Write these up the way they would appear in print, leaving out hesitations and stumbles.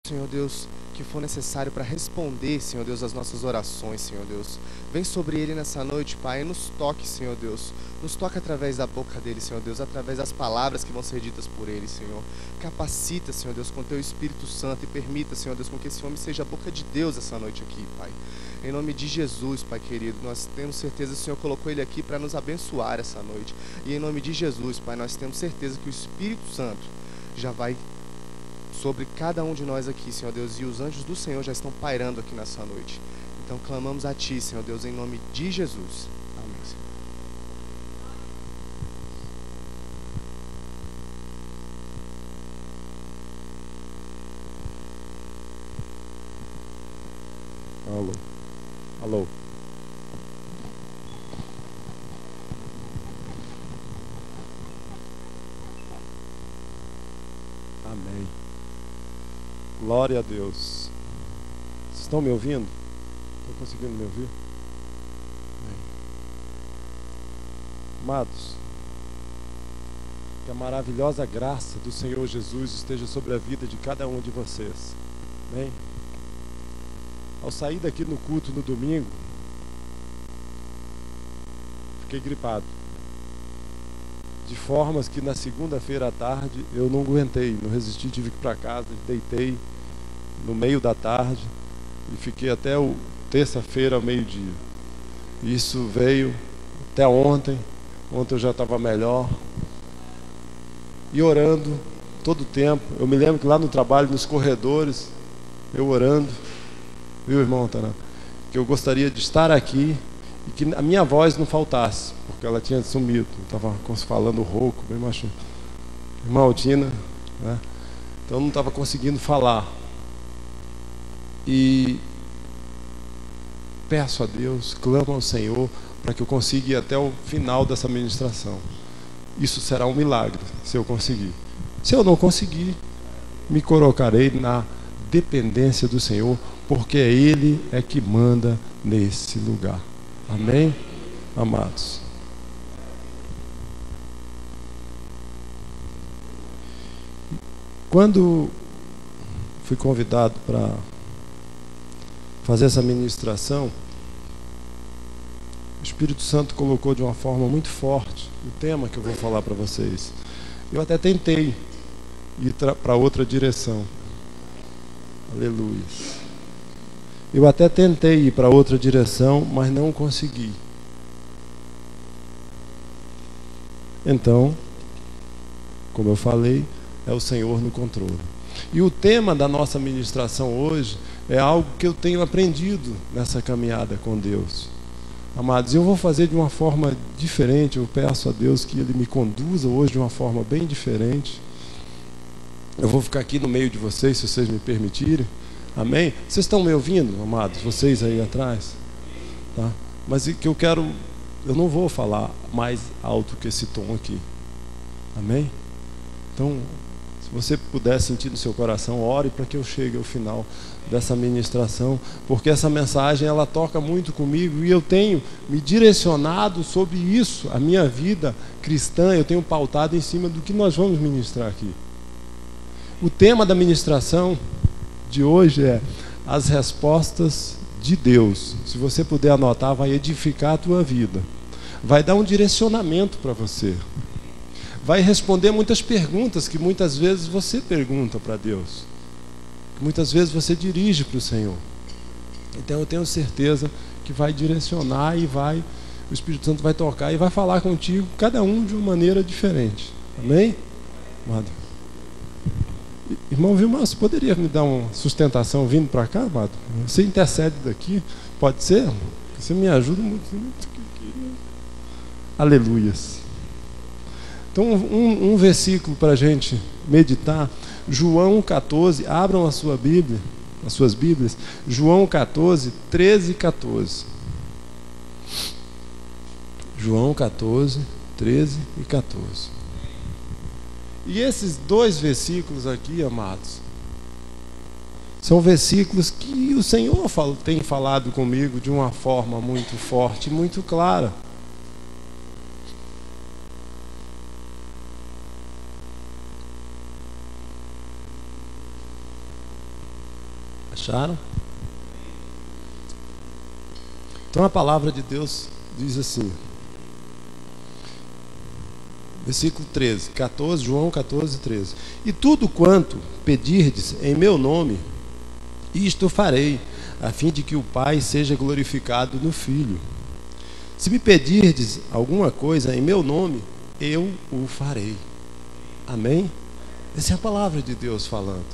Senhor Deus, que for necessário para responder, Senhor Deus, as nossas orações, Senhor Deus. Vem sobre ele nessa noite, Pai, e nos toque, Senhor Deus. Nos toque através da boca dele, Senhor Deus, através das palavras que vão ser ditas por ele, Senhor. Capacita, Senhor Deus, com teu Espírito Santo e permita, Senhor Deus, com que esse homem seja a boca de Deus essa noite aqui, Pai. Em nome de Jesus, Pai querido, nós temos certeza que o Senhor colocou ele aqui para nos abençoar essa noite. E em nome de Jesus, Pai, nós temos certeza que o Espírito Santo já vai sobre cada um de nós aqui, Senhor Deus, e os anjos do Senhor já estão pairando aqui nessa noite. Então clamamos a Ti, Senhor Deus, em nome de Jesus. Amém, Senhor. Alô. Alô. Amém. Glória a Deus. Vocês estão me ouvindo? Estão conseguindo me ouvir? Amém. Amados, que a maravilhosa graça do Senhor Jesus esteja sobre a vida de cada um de vocês. Amém? Ao sair daqui no culto no domingo, fiquei gripado. De formas que na segunda-feira à tarde eu não aguentei, não resisti, tive que ir para casa, deitei no meio da tarde e fiquei até o terça-feira ao meio-dia. Isso veio até ontem eu já estava melhor. E orando todo o tempo. Eu me lembro que lá no trabalho, nos corredores, eu orando, viu, irmão Taran? Que eu gostaria de estar aqui e que a minha voz não faltasse, porque ela tinha sumido, estava falando rouco, bem macho. Irmã Altina, né? Então eu não estava conseguindo falar. E peço a Deus, clamo ao Senhor para que eu consiga ir até o final dessa ministração. Isso será um milagre, se eu conseguir. Se eu não conseguir, me colocarei na dependência do Senhor, porque Ele é que manda nesse lugar. Amém? Amados. Quando fui convidado para fazer essa ministração, o Espírito Santo colocou de uma forma muito forte o tema que eu vou falar para vocês. Eu até tentei ir para outra direção. Aleluia. Eu até tentei ir para outra direção, mas não consegui. Então, como eu falei, é o Senhor no controle. E o tema da nossa ministração hoje é algo que eu tenho aprendido nessa caminhada com Deus. Amados, eu vou fazer de uma forma diferente. Eu peço a Deus que Ele me conduza hoje de uma forma bem diferente. Eu vou ficar aqui no meio de vocês, se vocês me permitirem. Amém? Vocês estão me ouvindo, amados? Vocês aí atrás? Tá? Mas que eu não vou falar mais alto que esse tom aqui. Amém? Então, se você puder sentir no seu coração, ore para que eu chegue ao final dessa ministração, porque essa mensagem ela toca muito comigo e eu tenho me direcionado sobre isso, a minha vida cristã, eu tenho pautado em cima do que nós vamos ministrar aqui. O tema da ministração de hoje é as respostas de Deus. Se você puder anotar, vai edificar a tua vida, vai dar um direcionamento para você, vai responder muitas perguntas que muitas vezes você pergunta para Deus, que muitas vezes você dirige para o Senhor. Então eu tenho certeza que vai direcionar e o Espírito Santo vai tocar e vai falar contigo, cada um de uma maneira diferente. Amém? Amado. Irmão Vilmar, você poderia me dar uma sustentação vindo para cá, amado? Você intercede daqui, pode ser? Você me ajuda muito. Aleluias. Então um versículo para a gente meditar, João 14, abram a sua Bíblia, as suas Bíblias, João 14, 13 e 14. João 14, 13 e 14. E esses dois versículos aqui, amados, são versículos que o Senhor tem falado comigo de uma forma muito forte, muito clara. Acharam? Então a palavra de Deus diz assim, versículo 13, 14, João 14, 13. E tudo quanto pedirdes em meu nome, isto farei, a fim de que o Pai seja glorificado no Filho. Se me pedirdes alguma coisa em meu nome, eu o farei. Amém? Essa é a palavra de Deus falando.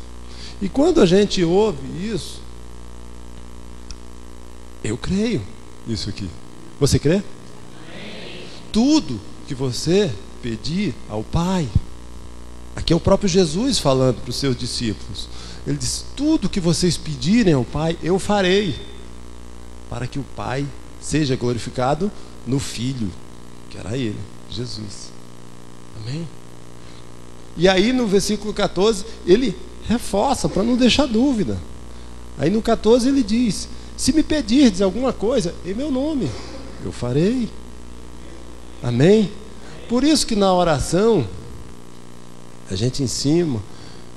E quando a gente ouve isso, eu creio nisso aqui. Você crê? Amém. Tudo que você pedir ao Pai, aqui é o próprio Jesus falando para os seus discípulos. Ele diz: tudo que vocês pedirem ao Pai, eu farei, para que o Pai seja glorificado no Filho, que era Ele, Jesus. Amém? E aí no versículo 14, ele reforça para não deixar dúvida. Aí no 14 ele diz: se me pedirdes alguma coisa em meu nome, eu farei. Amém? Por isso que na oração a gente ensina,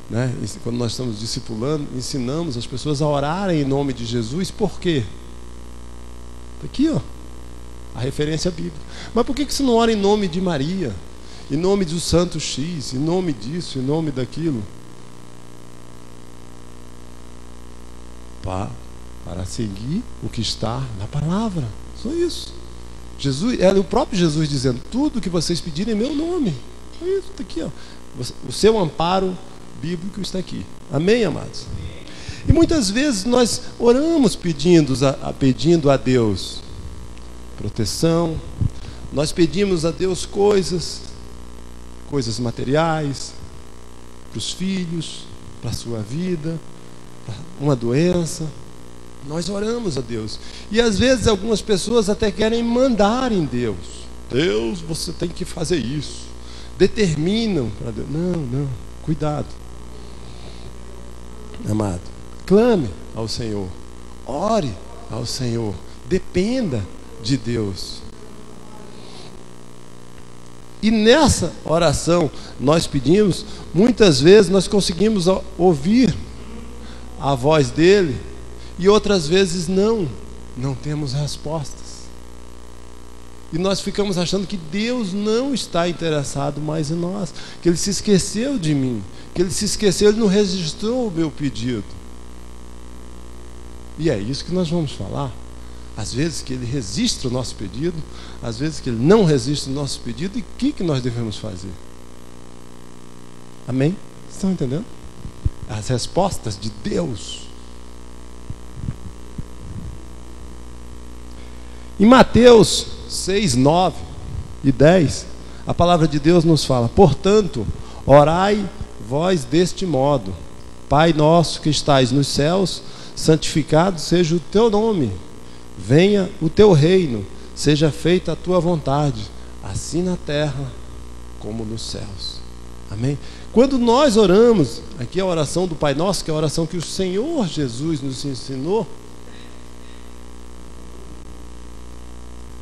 né? Quando nós estamos discipulando, ensinamos as pessoas a orarem em nome de Jesus. Por quê? Aqui, ó, a referência bíblica. Mas por que você não ora em nome de Maria, em nome do santo X, em nome disso, em nome daquilo? Para seguir o que está na palavra. Só isso. Jesus, é o próprio Jesus dizendo: tudo que vocês pedirem em meu nome. É isso, está aqui, ó. O seu amparo bíblico está aqui. Amém, amados? E muitas vezes nós oramos pedindo a Deus proteção, nós pedimos a Deus coisas materiais, para os filhos, para a sua vida, uma doença. Nós oramos a Deus. E às vezes algumas pessoas até querem mandar em Deus. Deus, você tem que fazer isso. Determinam para Deus. Não, cuidado. Amado, clame ao Senhor. Ore ao Senhor. Dependa de Deus. E nessa oração nós pedimos, muitas vezes nós conseguimos ouvir a voz dele, e outras vezes não temos respostas. E nós ficamos achando que Deus não está interessado mais em nós, que Ele se esqueceu de mim, que Ele se esqueceu, Ele não registrou o meu pedido. E é isso que nós vamos falar. Às vezes que Ele registra o nosso pedido, às vezes que Ele não registra o nosso pedido, e o que nós devemos fazer? Amém? Estão entendendo? As respostas de Deus. Em Mateus 6, 9 e 10, a palavra de Deus nos fala: portanto, orai vós deste modo: Pai nosso que estais nos céus, santificado seja o teu nome, venha o teu reino, seja feita a tua vontade, assim na terra como nos céus. Amém? Quando nós oramos, aqui é a oração do Pai Nosso, que é a oração que o Senhor Jesus nos ensinou.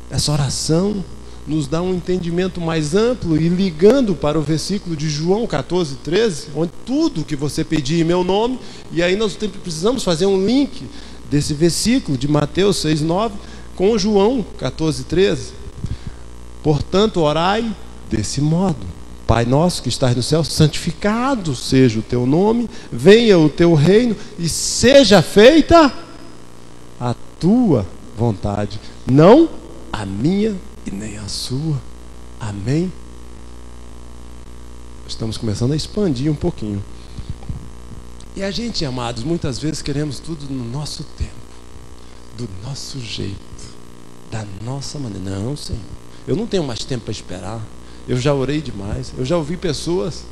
Essa oração nos dá um entendimento mais amplo, e ligando para o versículo de João 14, 13, onde tudo que você pedir em meu nome, e aí nós precisamos fazer um link desse versículo de Mateus 6, 9 com João 14, 13. Portanto, orai desse modo: Pai nosso que estás no céu, santificado seja o teu nome, venha o teu reino, e seja feita a tua vontade, não a minha e nem a sua. Amém? Estamos começando a expandir um pouquinho. E a gente, amados, muitas vezes queremos tudo no nosso tempo, do nosso jeito, da nossa maneira. Não, Senhor, eu não tenho mais tempo para esperar. Eu já orei demais. Eu já ouvi pessoas: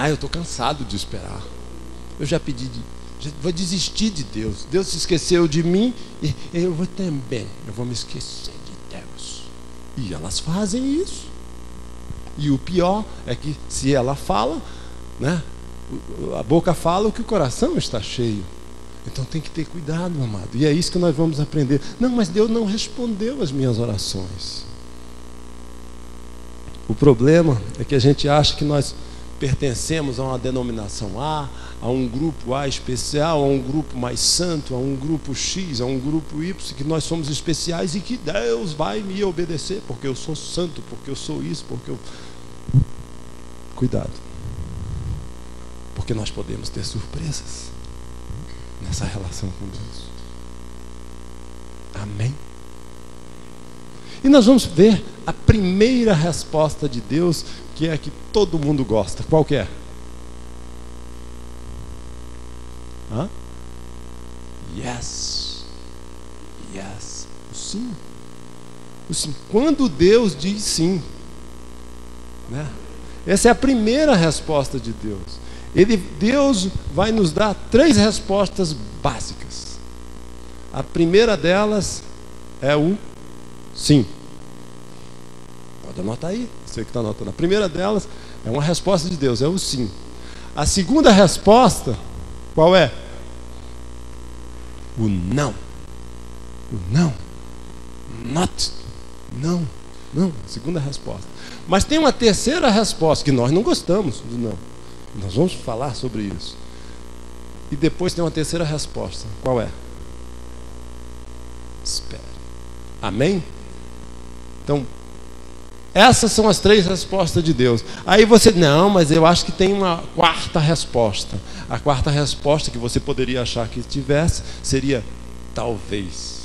eu estou cansado de esperar. Eu já pedi, vou desistir de Deus. Deus se esqueceu de mim, e eu vou também. Eu vou me esquecer de Deus. E elas fazem isso. E o pior é que, se ela fala, né, a boca fala o que o coração está cheio. Então tem que ter cuidado, amado. E é isso que nós vamos aprender. Não, mas Deus não respondeu as minhas orações. O problema é que a gente acha que nós pertencemos a uma denominação A um grupo A especial, a um grupo mais santo, a um grupo X, a um grupo Y, que nós somos especiais e que Deus vai me obedecer, porque eu sou santo, porque eu sou isso, porque eu... Cuidado, porque nós podemos ter surpresas nessa relação com Deus. Amém? E nós vamos ver a primeira resposta de Deus, que é a que todo mundo gosta. Qual que é? Yes. Yes. O sim. O sim. Quando Deus diz sim, né? Essa é a primeira resposta de Deus. Deus vai nos dar 3 respostas básicas. A primeira delas é o sim. Pode anotar aí, você que está anotando. A primeira delas é uma resposta de Deus, é o sim. A segunda resposta, qual é? O não. O não. Not. Não. Não. Segunda resposta. Mas tem uma terceira resposta, que nós não gostamos do não. Nós vamos falar sobre isso. E depois tem uma terceira resposta. Qual é? Espere. Amém? Então, essas são as 3 respostas de Deus. Aí você, não, mas eu acho que tem uma quarta resposta. A quarta resposta que você poderia achar que tivesse seria talvez.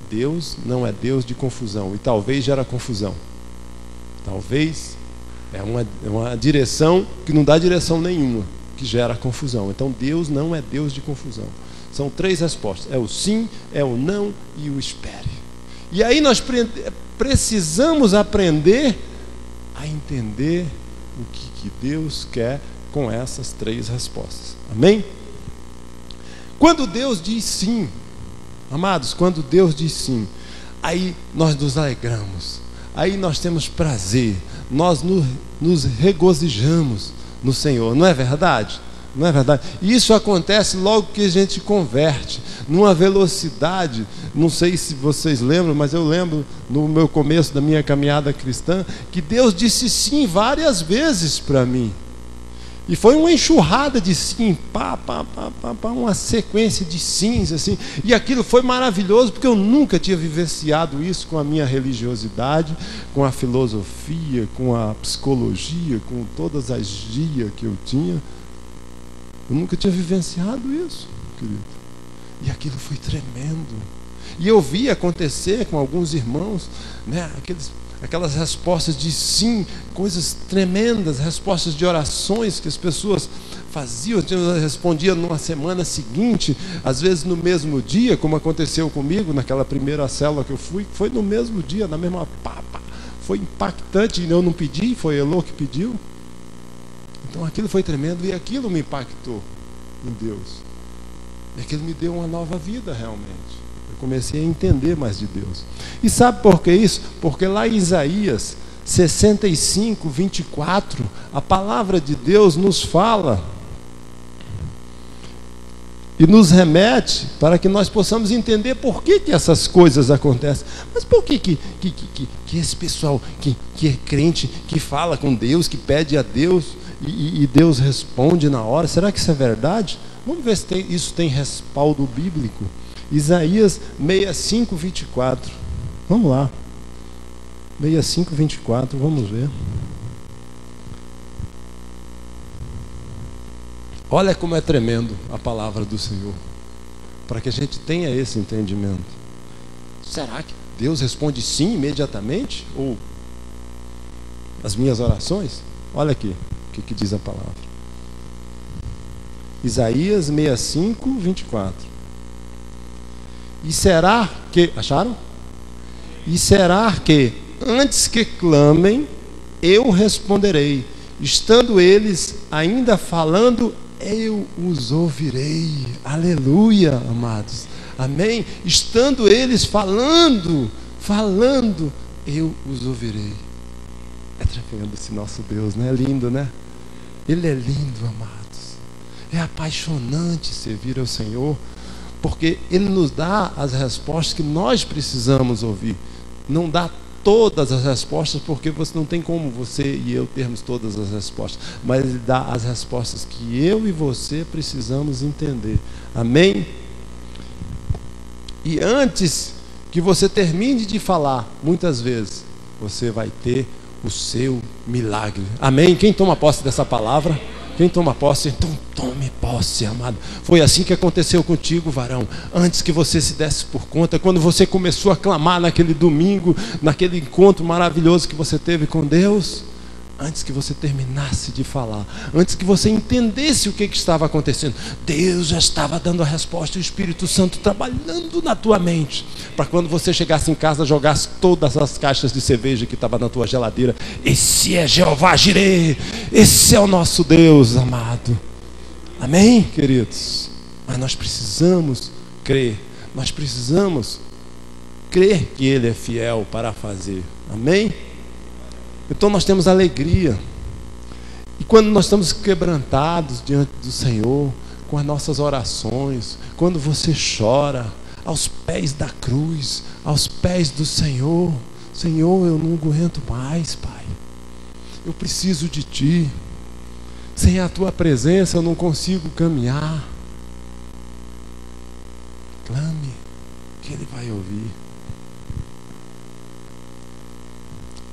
Deus não é Deus de confusão. E talvez gera confusão. Talvez é uma direção que não dá direção nenhuma, que gera confusão. Então Deus não é Deus de confusão. São 3 respostas. É o sim, é o não e o espere. E aí nós precisamos aprender a entender o que Deus quer com essas 3 respostas. Amém? Quando Deus diz sim, amados, quando Deus diz sim, aí nós nos alegramos, aí nós temos prazer, nós nos regozijamos no Senhor, não é verdade? Não é verdade? E isso acontece logo que a gente converte, numa velocidade, não sei se vocês lembram, mas eu lembro no meu começo da minha caminhada cristã, que Deus disse sim várias vezes para mim. E foi uma enxurrada de sim, uma sequência de sims, assim. E aquilo foi maravilhoso, porque eu nunca tinha vivenciado isso com a minha religiosidade, com a filosofia, com a psicologia, com todas as guias que eu tinha. Eu nunca tinha vivenciado isso, querido. E aquilo foi tremendo. E eu vi acontecer com alguns irmãos, né, aquelas respostas de sim, coisas tremendas, respostas de orações que as pessoas faziam, respondiam numa semana seguinte, às vezes no mesmo dia, como aconteceu comigo naquela primeira célula que eu fui, foi no mesmo dia, na mesma papa. Foi impactante, e eu não pedi, foi Elô que pediu. Então aquilo foi tremendo e aquilo me impactou em Deus. E aquilo me deu uma nova vida realmente. Eu comecei a entender mais de Deus. E sabe por que isso? Porque lá em Isaías 65, 24, a palavra de Deus nos fala e nos remete para que nós possamos entender por que essas coisas acontecem. Mas por que esse pessoal que é crente, que fala com Deus, que pede a Deus e Deus responde na hora? Será que isso é verdade? Vamos ver se isso tem respaldo bíblico. Isaías 65, 24. Vamos lá. 65, 24, vamos ver. Olha como é tremendo a palavra do Senhor, para que a gente tenha esse entendimento. Será que Deus responde sim imediatamente? Ou as minhas orações? Olha aqui o que diz a palavra. Isaías 65, 24. E será que... Acharam? E será que, antes que clamem, eu responderei. Estando eles ainda falando, eu os ouvirei. Aleluia, amados. Amém? Estando eles falando, eu os ouvirei. É tremendo esse nosso Deus, né? É lindo, né? Ele é lindo, amados. É apaixonante servir ao Senhor, porque Ele nos dá as respostas que nós precisamos ouvir. Não dá todas as respostas, porque você não tem como você e eu termos todas as respostas, mas Ele dá as respostas que eu e você precisamos entender. Amém? E antes que você termine de falar, muitas vezes você vai ter o seu milagre. Amém? Quem toma posse dessa palavra? Quem toma posse? Então tome posse, amado. Foi assim que aconteceu contigo, varão. Antes que você se desse por conta, quando você começou a clamar naquele domingo, naquele encontro maravilhoso que você teve com Deus, antes que você terminasse de falar, antes que você entendesse o que estava acontecendo, Deus já estava dando a resposta, o Espírito Santo trabalhando na tua mente, para quando você chegasse em casa, jogasse todas as caixas de cerveja que estavam na tua geladeira. Esse é Jeová Jireh, esse é o nosso Deus amado. Amém, queridos? Mas nós precisamos crer, nós precisamos crer que Ele é fiel para fazer. Amém? Então nós temos alegria. E quando nós estamos quebrantados diante do Senhor, com as nossas orações, quando você chora aos pés da cruz, aos pés do Senhor: Senhor, eu não aguento mais, Pai, eu preciso de Ti, sem a Tua presença eu não consigo caminhar. Clame, que Ele vai ouvir.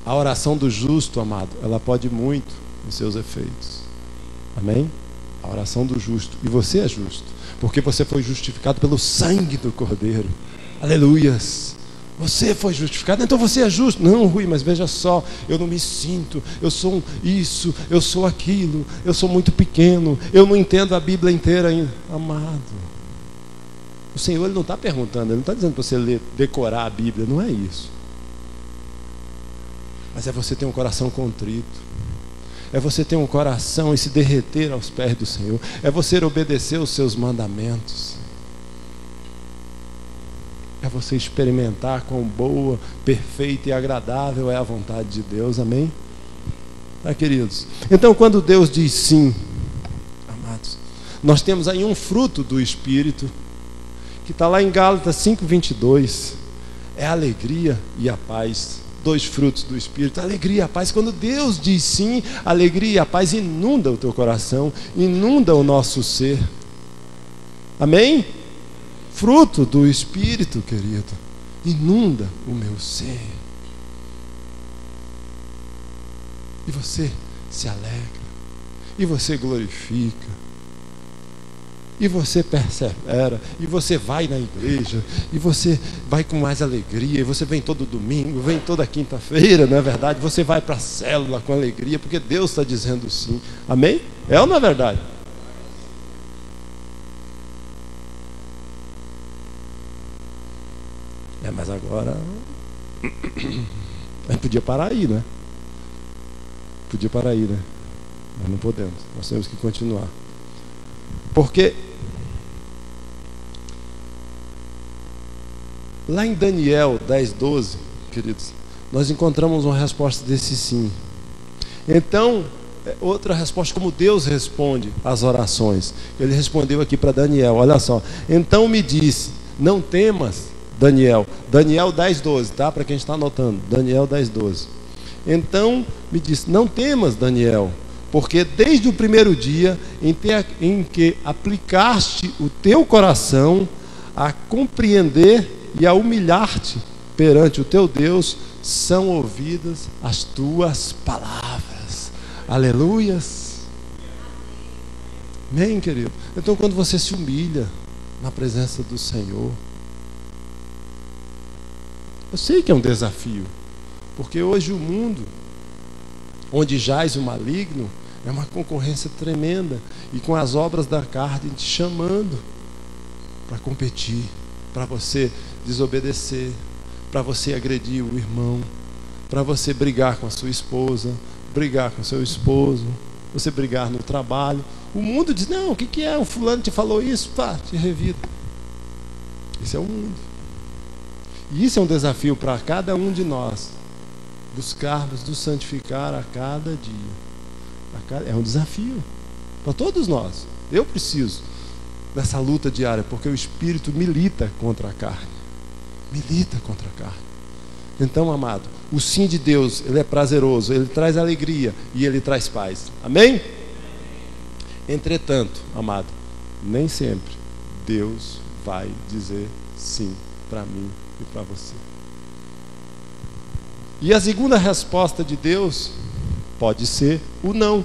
A oração do justo, amado, ela pode muito em seus efeitos. Amém? A oração do justo. E você é justo, porque você foi justificado pelo sangue do Cordeiro. Aleluias! Você foi justificado, então você é justo. Não, Rui, mas veja só, eu não me sinto, eu sou isso, eu sou aquilo, eu sou muito pequeno, eu não entendo a Bíblia inteira ainda. Amado, o Senhor, Ele não está perguntando, Ele não está dizendo para você ler, decorar a Bíblia, não é isso. Mas é você ter um coração contrito, é você ter um coração e se derreter aos pés do Senhor, é você obedecer os seus mandamentos, é você experimentar quão boa, perfeita e agradável é a vontade de Deus. Amém? Tá, queridos? Então, quando Deus diz sim, amados, nós temos aí um fruto do Espírito, que está lá em Gálatas 5:22, é a alegria e a paz. Dois frutos do Espírito, a alegria e a paz. Quando Deus diz sim, a alegria e a paz inunda o teu coração, inunda o nosso ser. Amém? Fruto do Espírito, querido, inunda o meu ser. E você se alegra, e você glorifica, e você persevera, e você vai na igreja, e você vai com mais alegria, e você vem todo domingo, vem toda quinta-feira, não é verdade? Você vai para a célula com alegria, porque Deus está dizendo sim. Amém? É ou não é verdade? Mas agora a gente podia parar aí, né? Podia parar aí, né? Mas não podemos, nós temos que continuar. Porque lá em Daniel 10:12, queridos, nós encontramos uma resposta desse sim. Então, outra resposta, como Deus responde às orações. Ele respondeu aqui para Daniel, olha só: então me disse, não temas, Daniel 10:12, tá? Para quem está anotando, Daniel 10:12. Então me disse, não temas, Daniel, porque desde o primeiro dia em que aplicaste o teu coração a compreender e a humilhar-te perante o teu Deus, são ouvidas as tuas palavras. Aleluias. Amém, querido? Então, quando você se humilha na presença do Senhor, eu sei que é um desafio, porque hoje o mundo, onde jaz o maligno, é uma concorrência tremenda, e com as obras da carne te chamando para competir, para você desobedecer, para você agredir o irmão, para você brigar com a sua esposa, brigar com o seu esposo, você brigar no trabalho. O mundo diz, não, o que é? O fulano te falou isso? Pá, te revida. Esse é o mundo. E isso é um desafio para cada um de nós, buscarmos nos santificar a cada dia. É um desafio para todos nós. Eu preciso dessa luta diária, porque o Espírito milita contra a carne. Milita contra a carne. Então, amado, o sim de Deus, ele é prazeroso, ele traz alegria e ele traz paz. Amém? Entretanto, amado, nem sempre Deus vai dizer sim para mim e para você. E a segunda resposta de Deus pode ser o não.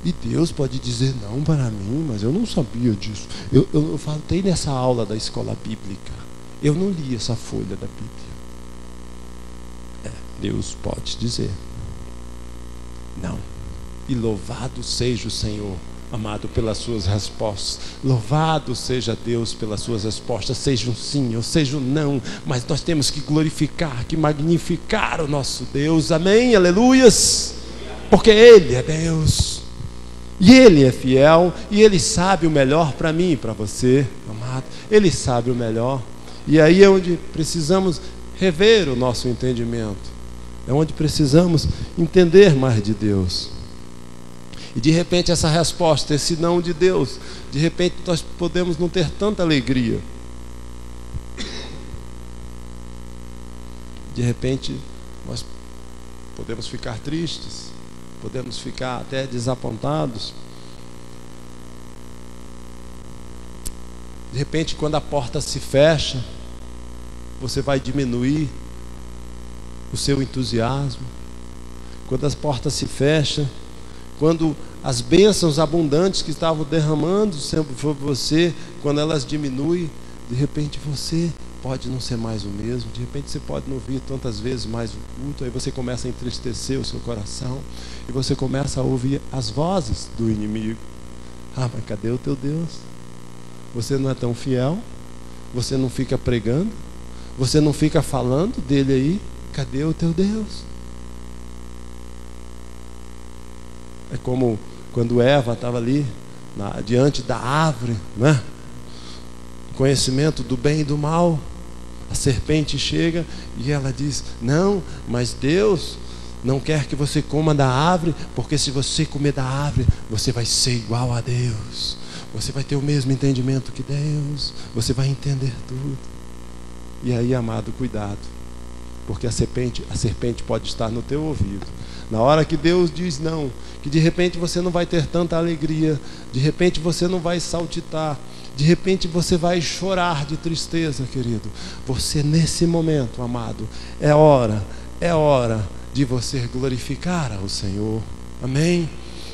E Deus pode dizer não para mim, mas eu não sabia disso. Eu faltei nessa aula da escola bíblica. Eu não li essa folha da Bíblia. Deus pode dizer não. E louvado seja o Senhor, amado, pelas suas respostas. Louvado seja Deus pelas suas respostas, seja um sim ou seja um não, mas nós temos que glorificar, que magnificar o nosso Deus. Amém, aleluias, porque Ele é Deus e Ele é fiel e Ele sabe o melhor para mim e para você, amado. Ele sabe o melhor. E aí é onde precisamos rever o nosso entendimento, é onde precisamos entender mais de Deus. E de repente essa resposta, esse não de Deus, de repente nós podemos não ter tanta alegria. De repente nós podemos ficar tristes, podemos ficar até desapontados. De repente, quando a porta se fecha, você vai diminuir o seu entusiasmo. Quando as portas se fecham, quando as bênçãos abundantes que estavam derramando sempre sobre você, quando elas diminuem, de repente você pode não ser mais o mesmo. De repente você pode não ouvir tantas vezes mais o culto. Aí você começa a entristecer o seu coração e você começa a ouvir as vozes do inimigo. Ah, mas cadê o teu Deus? Você não é tão fiel? Você não fica pregando? Você não fica falando dele aí? Cadê o teu Deus? É como quando Eva estava ali diante da árvore, né? Conhecimento do bem e do mal. A serpente chega e ela diz: não, mas Deus não quer que você coma da árvore, porque se você comer da árvore, você vai ser igual a Deus. Você vai ter o mesmo entendimento que Deus. Você vai entender tudo. E aí, amado, cuidado, porque a serpente pode estar no teu ouvido. Na hora que Deus diz não, que de repente você não vai ter tanta alegria, de repente você não vai saltitar, de repente você vai chorar de tristeza, querido. Você, nesse momento, amado, é hora de você glorificar ao Senhor. Amém?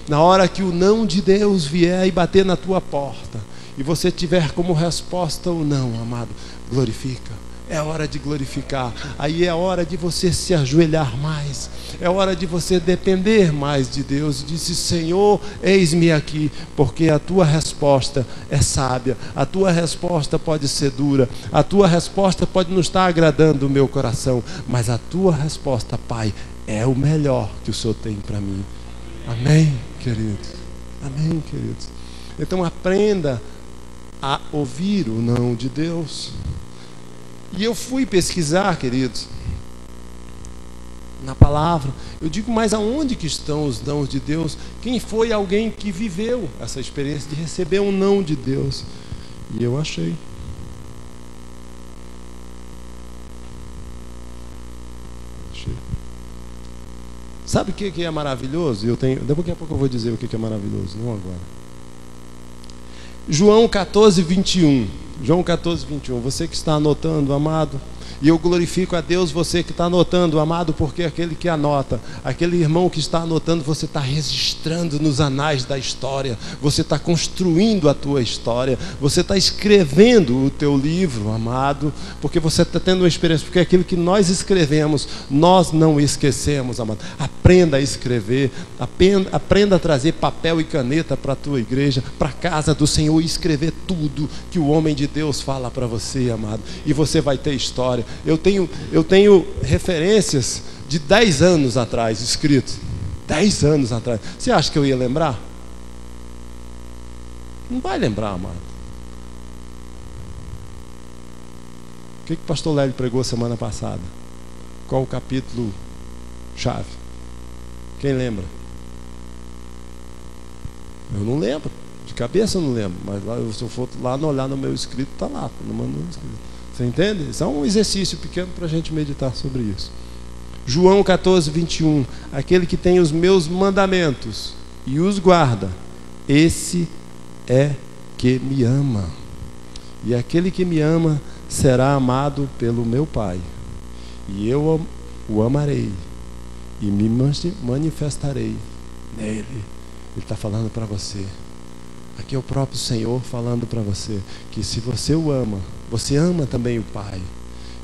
Na hora que o não de Deus vier e bater na tua porta, e você tiver como resposta o não, amado, glorifica. É hora de glorificar. Aí é hora de você se ajoelhar mais. É hora de você depender mais de Deus. Disse: Senhor, eis-me aqui. Porque a tua resposta é sábia. A tua resposta pode ser dura. A tua resposta pode não estar agradando o meu coração. Mas a tua resposta, Pai, é o melhor que o Senhor tem para mim. Amém, queridos? Amém, queridos? Então aprenda a ouvir o não de Deus. E eu fui pesquisar, queridos, na palavra. Eu digo, mas aonde que estão os nãos de Deus? Quem foi alguém que viveu essa experiência de receber um não de Deus? E eu achei. Sabe o que é maravilhoso? Daqui a pouco eu vou dizer o que é maravilhoso, não agora. João 14, 21. João 14, 21. Você que está anotando, amado, e eu glorifico a Deus, você que está anotando, amado, porque aquele que anota, aquele irmão que está anotando, você está registrando nos anais da história, você está construindo a tua história, você está escrevendo o teu livro, amado, porque você está tendo uma experiência, porque aquilo que nós escrevemos, nós não esquecemos, amado. Aprenda a escrever, aprenda a trazer papel e caneta para a tua igreja, para a casa do Senhor, e escrever tudo que o homem de Deus fala para você, amado, e você vai ter história. Eu tenho referências de 10 anos atrás escritos. 10 anos atrás. Você acha que eu ia lembrar? Não vai lembrar, amado. O que o pastor Lélio pregou semana passada? Qual o capítulo chave? Quem lembra? Eu não lembro. De cabeça eu não lembro. Mas lá, se eu for lá olhar no meu escrito, está lá. No meu escrito. Você entende? Isso é um exercício pequeno para a gente meditar sobre isso. João 14, 21. Aquele que tem os meus mandamentos e os guarda, esse é que me ama. E aquele que me ama será amado pelo meu Pai. E eu o amarei e me manifestarei nele. Ele está falando para você. Aqui é o próprio Senhor falando para você que se você o ama, você ama também o Pai.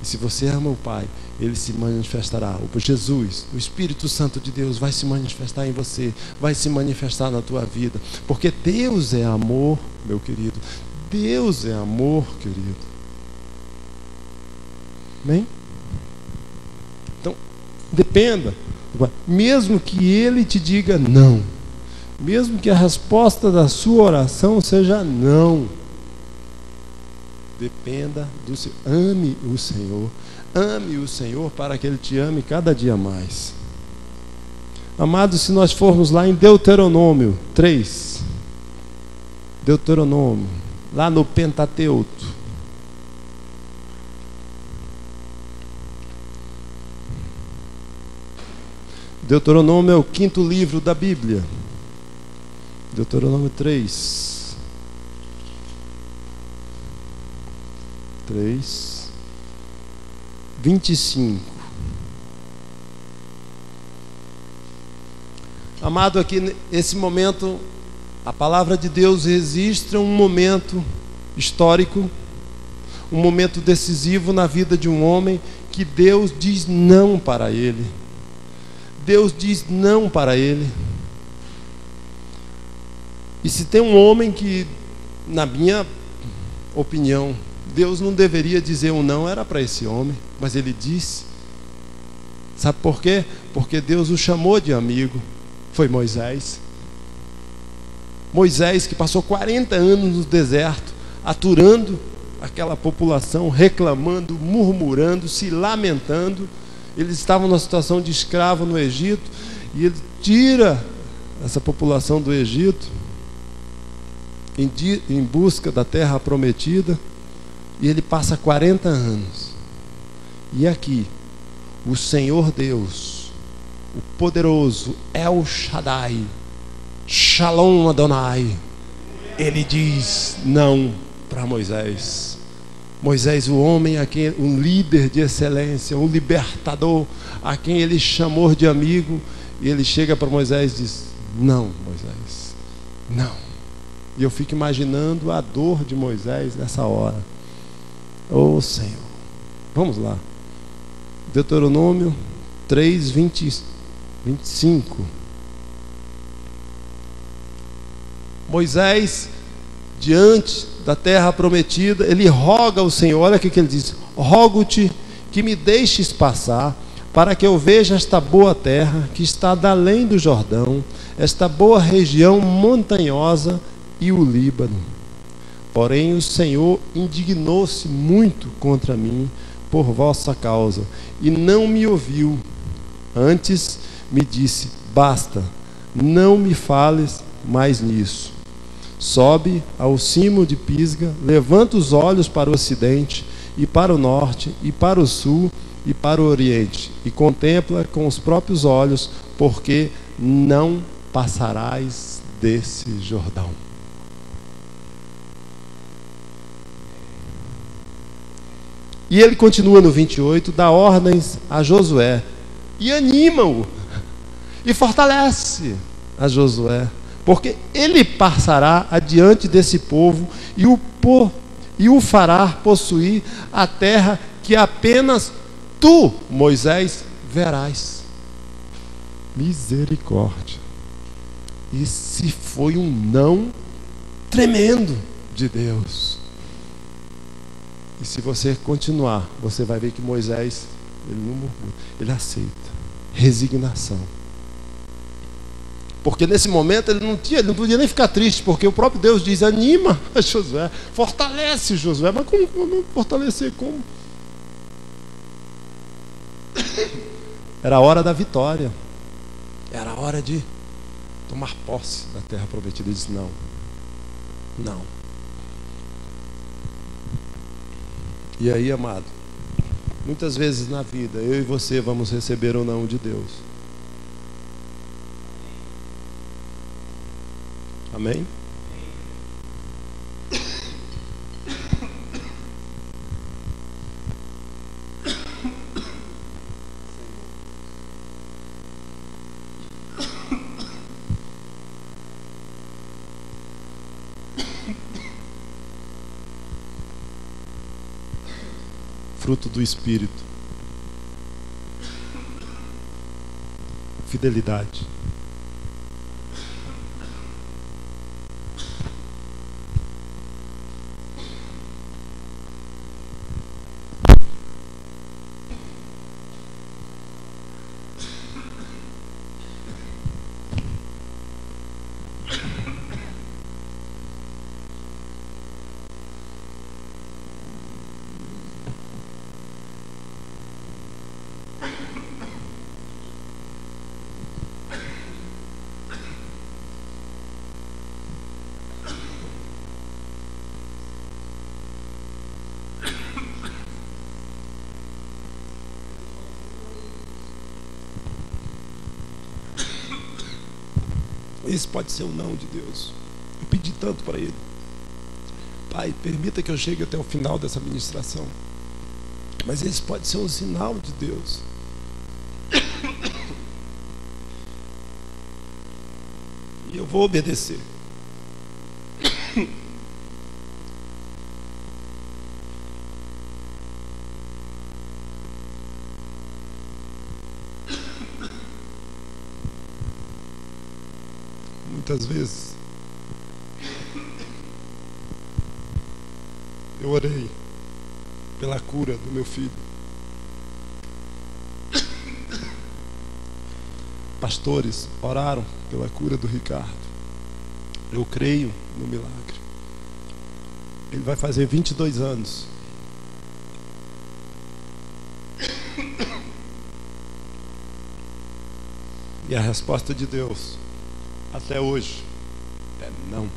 E se você ama o Pai, Ele se manifestará. O Jesus, o Espírito Santo de Deus vai se manifestar em você, vai se manifestar na tua vida. Porque Deus é amor, meu querido. Deus é amor, querido. Amém? Então, dependa. Mesmo que Ele te diga não, mesmo que a resposta da sua oração seja não, dependa do Senhor. Ame o Senhor para que Ele te ame cada dia mais. Amados, se nós formos lá em Deuteronômio 3, Deuteronômio, lá no Pentateuco, Deuteronômio é o 5º livro da Bíblia. Deuteronômio 3, 25. Amado, aqui nesse momento, a palavra de Deus registra um momento histórico, um momento decisivo na vida de um homem que Deus diz não para ele. Deus diz não para ele. E se tem um homem que, na minha opinião, Deus não deveria dizer um não, era para esse homem, mas ele disse. Sabe por quê? Porque Deus o chamou de amigo. Foi Moisés. Moisés que passou 40 anos no deserto, aturando aquela população, reclamando, murmurando, se lamentando. Eles estavam numa situação de escravo no Egito, e ele tira essa população do Egito em busca da terra prometida, e ele passa 40 anos. E aqui, o Senhor Deus, o poderoso El Shaddai, Shalom Adonai, ele diz não para Moisés. Moisés, o homem a quem, um líder de excelência, um libertador, a quem ele chamou de amigo, e ele chega para Moisés e diz: não, Moisés, não. E eu fico imaginando a dor de Moisés nessa hora. Oh Senhor, vamos lá. Deuteronômio 3, 25. Moisés, diante da terra prometida, ele roga ao Senhor. Olha o que ele diz: rogo-te que me deixes passar, para que eu veja esta boa terra que está da além do Jordão, esta boa região montanhosa e o Líbano. Porém o Senhor indignou-se muito contra mim por vossa causa, e não me ouviu. Antes me disse: basta, não me fales mais nisso. Sobe ao cimo de Pisga, levanta os olhos para o ocidente, e para o norte, e para o sul, e para o oriente, e contempla com os próprios olhos, porque não passarás desse Jordão. E ele continua no 28, dá ordens a Josué, e anima-o, e fortalece a Josué, porque ele passará adiante desse povo, e o fará possuir a terra que apenas tu, Moisés, verás. Misericórdia. Esse foi um não tremendo de Deus. E se você continuar, você vai ver que Moisés, ele não murmura, ele aceita. Resignação. Porque nesse momento ele não podia nem ficar triste, porque o próprio Deus diz: anima a Josué, fortalece Josué. Mas como fortalecer? Como? Era a hora da vitória, era a hora de tomar posse da terra prometida. Ele disse: não. E aí, amado, muitas vezes na vida, eu e você vamos receber o não de Deus. Amém? Fruto do Espírito: fidelidade, esse pode ser o não de Deus. Eu pedi tanto para Ele: Pai, permita que eu chegue até o final dessa ministração, mas esse pode ser um sinal de Deus. E eu vou obedecer. Muitas vezes eu orei pela cura do meu filho. Pastores oraram pela cura do Ricardo. Eu creio no milagre. Ele vai fazer 22 anos. E a resposta de Deus até hoje é não.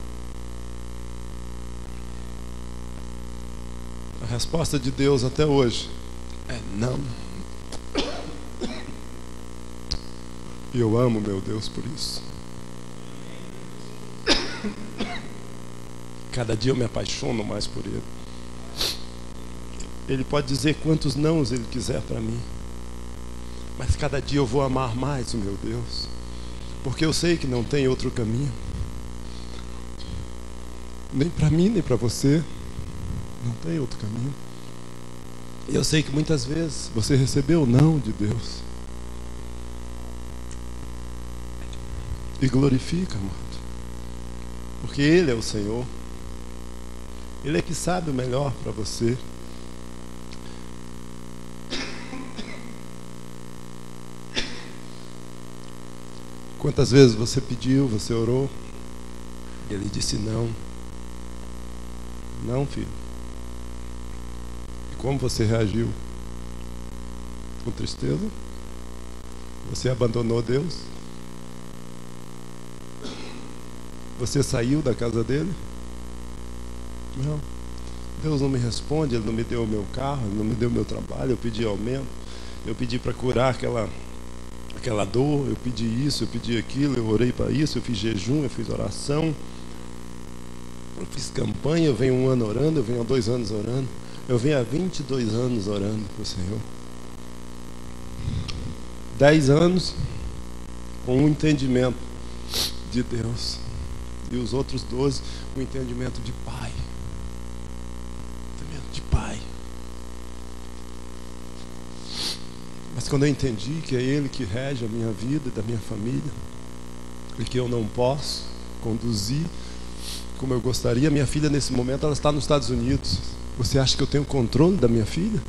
A resposta de Deus até hoje é não. E eu amo meu Deus por isso. Cada dia eu me apaixono mais por Ele. Ele pode dizer quantos nãos Ele quiser para mim, mas cada dia eu vou amar mais o meu Deus, porque eu sei que não tem outro caminho, nem para mim, nem para você. Não tem outro caminho. E eu sei que muitas vezes você recebeu o não de Deus. E glorifica, amado, porque Ele é o Senhor. Ele é que sabe o melhor para você. Quantas vezes você pediu, você orou, e Ele disse não. Não, filho. E como você reagiu? Com tristeza? Você abandonou Deus? Você saiu da casa dele? Não. Deus não me responde, Ele não me deu o meu carro, Ele não me deu o meu trabalho, eu pedi aumento, eu pedi para curar aquela dor, eu pedi isso, eu pedi aquilo, eu orei para isso, eu fiz jejum, eu fiz oração, eu fiz campanha, eu venho 1 ano orando, eu venho há 2 anos orando, eu venho há 22 anos orando para o Senhor. 10 anos com um entendimento de Deus, e os outros 12 com um entendimento de Pai. Entendimento de Pai. Mas quando eu entendi que é Ele que rege a minha vida e da minha família, e que eu não posso conduzir como eu gostaria. Minha filha nesse momento ela está nos Estados Unidos. Você acha que eu tenho controle da minha filha?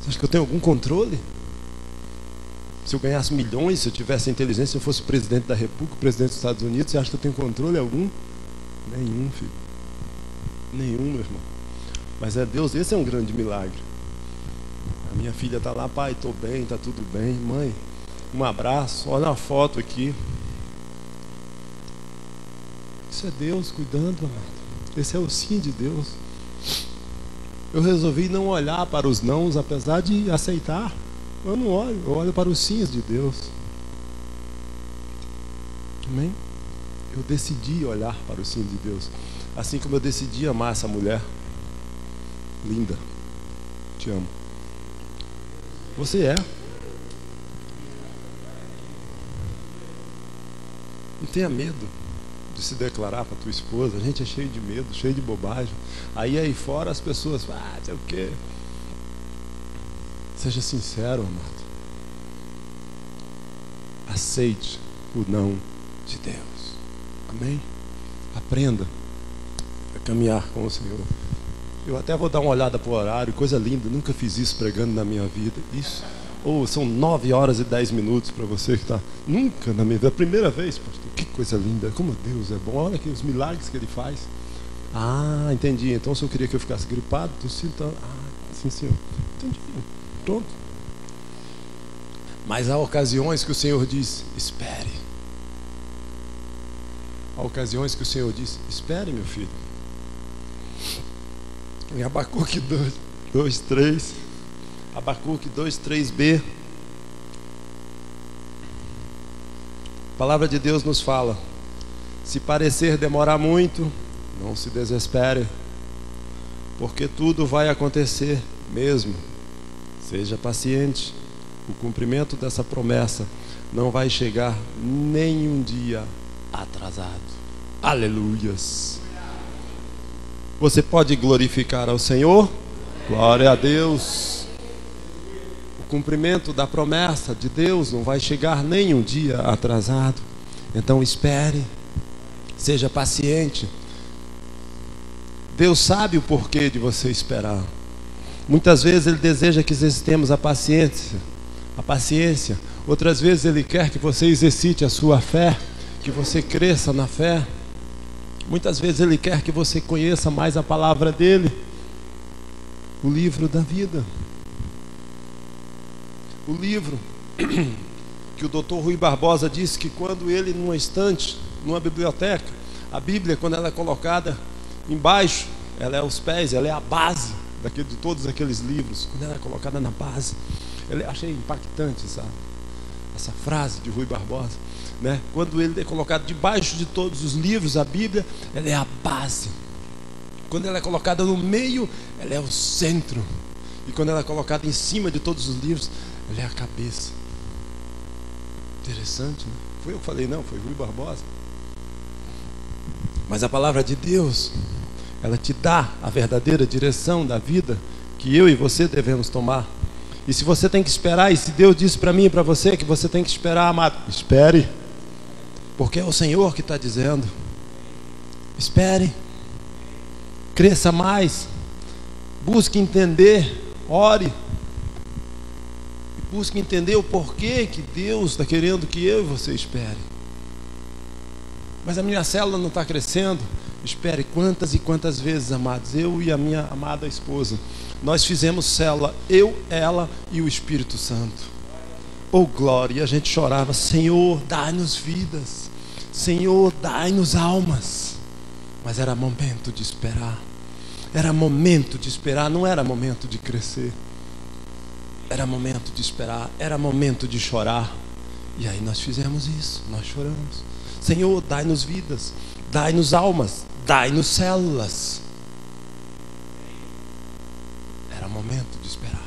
Você acha que eu tenho algum controle? Se eu ganhasse milhões, se eu tivesse inteligência, se eu fosse presidente da República, presidente dos Estados Unidos, você acha que eu tenho controle algum? Nenhum, filho. Nenhum, meu irmão. Mas é Deus, esse é um grande milagre. A minha filha está lá: pai, estou bem, está tudo bem. Mãe, um abraço, olha a foto aqui. Isso é Deus cuidando, amado. Esse é o sim de Deus. eu resolvi não olhar para os nãos, apesar de aceitar. Eu não olho, eu olho para os sims de Deus. Amém? Eu decidi olhar para os sims de Deus. Assim como eu decidi amar essa mulher. Linda. Te amo. Você é. Não tenha medo de se declarar para tua esposa. A gente é cheio de medo, cheio de bobagem. Aí fora as pessoas falam, sei o quê. Seja sincero, amado. Aceite o não de Deus. Amém? Aprenda a caminhar com o Senhor. Eu até vou dar uma olhada para o horário. Coisa linda, nunca fiz isso pregando na minha vida. Isso. São 9 horas e 10 minutos para você que está. Nunca na minha vida. A primeira vez, pastor. Que coisa linda. Como Deus é bom. Olha aqui os milagres que Ele faz. Ah, entendi. Então o Senhor queria que eu ficasse gripado? Então, sim, Senhor. Entendi. Pronto. Mas há ocasiões que o Senhor diz, espere. Há ocasiões que o Senhor diz, espere, meu filho. Em Abacuque 2:3, Abacuque 2:3b, a palavra de Deus nos fala: se parecer demorar muito, não se desespere, porque tudo vai acontecer mesmo. Seja paciente. O cumprimento dessa promessa não vai chegar nem um dia atrasado. Aleluias. Você pode glorificar ao Senhor? Glória a Deus. O cumprimento da promessa de Deus não vai chegar nem um dia atrasado. Então espere. Seja paciente. Deus sabe o porquê de você esperar. Muitas vezes Ele deseja que exercitemos a paciência. Outras vezes Ele quer que você exercite a sua fé, que você cresça na fé. Muitas vezes Ele quer que você conheça mais a palavra dEle, o livro da vida. O livro que o Dr. Rui Barbosa disse que quando ele, numa estante, numa biblioteca, a Bíblia, quando ela é colocada embaixo, ela é os pés, ela é a base de todos aqueles livros. Quando ela é colocada na base, eu achei impactante essa frase de Rui Barbosa, né? Quando ele é colocado debaixo de todos os livros, a Bíblia, ela é a base. Quando ela é colocada no meio, ela é o centro. E quando ela é colocada em cima de todos os livros, ela é a cabeça. Interessante, né? Foi eu que falei, não, foi Rui Barbosa. Mas a palavra de Deus, ela te dá a verdadeira direção da vida que eu e você devemos tomar. E se você tem que esperar, e se Deus disse para mim e para você que você tem que esperar, amado, espere. Porque é o Senhor que está dizendo. Espere. Cresça mais. Busque entender. Ore. E busque entender o porquê que Deus está querendo que eu e você espere. Mas a minha célula não está crescendo. Espere. Quantas e quantas vezes, amados, eu e a minha amada esposa, nós fizemos célula, eu, ela e o Espírito Santo. Oh glória, e a gente chorava: Senhor, dai-nos vidas, Senhor, dai-nos almas. Mas era momento de esperar. Era momento de esperar, não era momento de crescer. Era momento de esperar, era momento de chorar. E aí nós fizemos isso, nós choramos. Senhor, dai-nos vidas, dai-nos almas, dai-nos células. Era momento de esperar.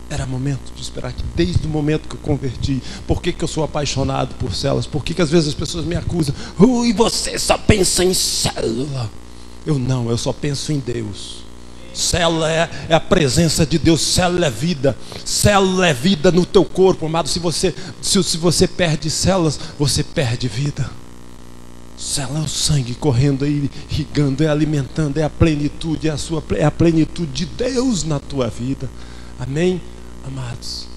Era momento de esperar, que desde o momento que eu converti, por que eu sou apaixonado por células? Por que às vezes as pessoas me acusam: ui, você só pensa em célula. Eu só penso em Deus. Célula é a presença de Deus. Célula é vida. Célula é vida no teu corpo, amado. Se você perde células, você perde vida. Célula é o sangue correndo aí, irrigando, é alimentando, é a plenitude, é a plenitude de Deus na tua vida. Amém, amados?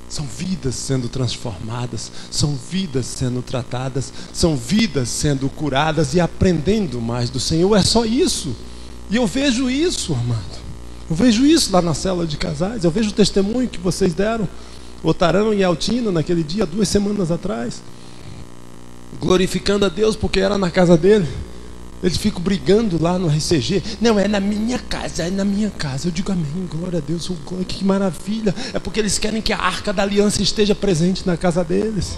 São vidas sendo transformadas, são vidas sendo tratadas, são vidas sendo curadas e aprendendo mais do Senhor. É só isso. E eu vejo isso, amado. Eu vejo isso lá na célula de casais. Eu vejo o testemunho que vocês deram, Otarão e Altina, naquele dia, 2 semanas atrás, glorificando a Deus porque era na casa dele. Eles ficam brigando lá no RCG. Não, é na minha casa, é na minha casa. Eu digo amém, glória a Deus, que maravilha. É porque eles querem que a arca da aliança esteja presente na casa deles.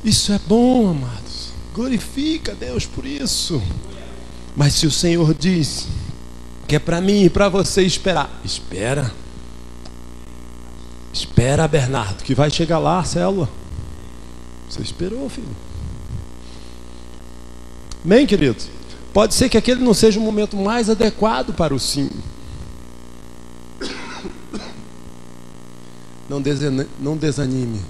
Isso é bom, amados. Glorifica a Deus por isso. Mas se o Senhor diz que é para mim e para você esperar, espera. Espera, Bernardo, que vai chegar lá a célula. Você esperou, filho. Amém, queridos? Pode ser que aquele não seja o momento mais adequado para o sim. Não desanime.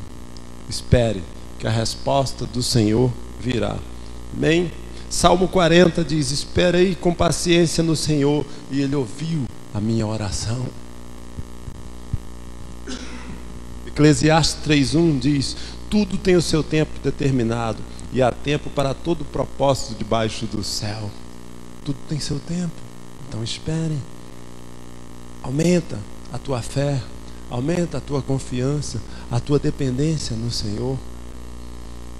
Espere, que a resposta do Senhor virá. Amém? Salmo 40 diz: esperei com paciência no Senhor, e Ele ouviu a minha oração. Eclesiastes 3:1 diz: tudo tem o seu tempo determinado, e há tempo para todo propósito debaixo do céu. Tudo tem seu tempo, então espere. Aumenta a tua fé, aumenta a tua confiança, a tua dependência no Senhor.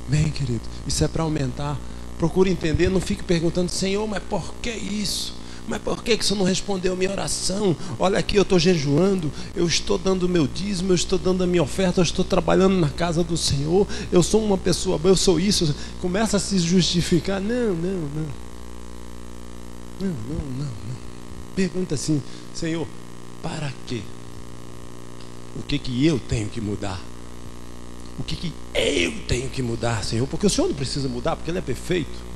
Bem, querido, isso é para aumentar. Procure entender, não fique perguntando: Senhor, mas por que isso? Mas por que você não respondeu a minha oração? Olha aqui, eu estou jejuando, eu estou dando o meu dízimo, eu estou dando a minha oferta, eu estou trabalhando na casa do Senhor, eu sou uma pessoa boa, eu sou isso. Começa a se justificar. Não. Pergunta assim: Senhor, para quê? O que eu tenho que mudar? O que eu tenho que mudar, Senhor? Porque o Senhor não precisa mudar, porque Ele é perfeito.